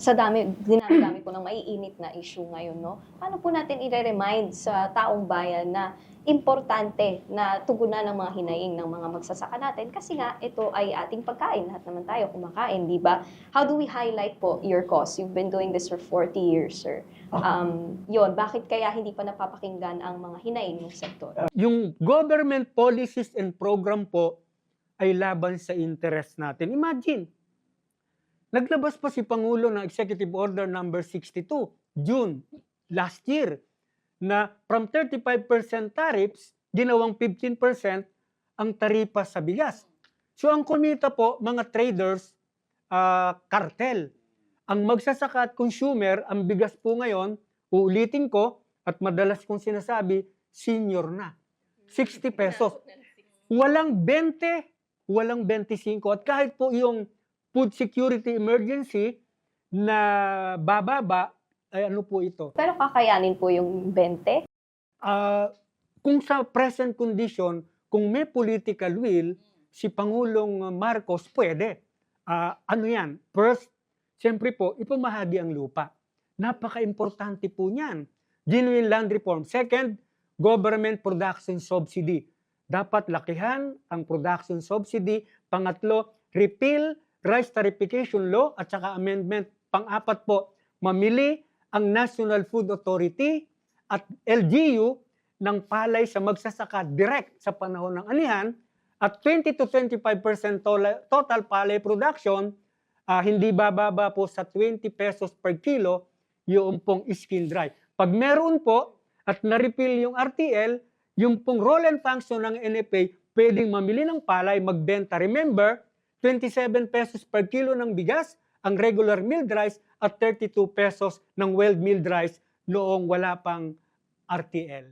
sa dinami-dami po ng maiinit na issue ngayon, no? Paano po natin i-remind sa taong bayan na importante na tugunan ng mga hinaing ng mga magsasaka natin kasi nga ito ay ating pagkain. Lahat naman tayo kumakain, di ba? How do we highlight po your cause? You've been doing this for 40 years, sir. Bakit kaya hindi pa napapakinggan ang mga hinaing ng sektor? Yung government policies and program po ay laban sa interest natin. Imagine, naglabas pa si Pangulo ng Executive Order number 62, June last year, na from 35% tariffs, ginawang 15% ang taripa sa bigas. So ang kumita po, mga traders, cartel. Ang magsasaka at consumer, ang bigas po ngayon, uulitin ko, at madalas kong sinasabi, senior na. 60 pesos. Walang 20, walang 25. At kahit po yung food security emergency na bababa, ay ano po ito? Pero kakayanin po yung 20? Kung sa present condition, kung may political will, si Pangulong Marcos pwede. Ano yan? First, siyempre po, ipamahagi ang lupa. Napaka-importante po niyan. Genuine land reform. Second, government production subsidy. Dapat lakihan ang production subsidy. Pangatlo, repeal rice tarification law at saka amendment. Pang-apat po, mamili ang National Food Authority at LGU ng palay sa magsasaka direct sa panahon ng anihan at 20 to 25% total palay production, hindi bababa po sa 20 pesos per kilo yung pong skin dry. Pag meron po at na-repeal yung RTL, yung pong role and function ng NFA, pwedeng mamili ng palay, magbenta. Remember, 27 pesos per kilo ng bigas, ang regular milled rice at 32 pesos ng well milled rice noong wala pang RTL.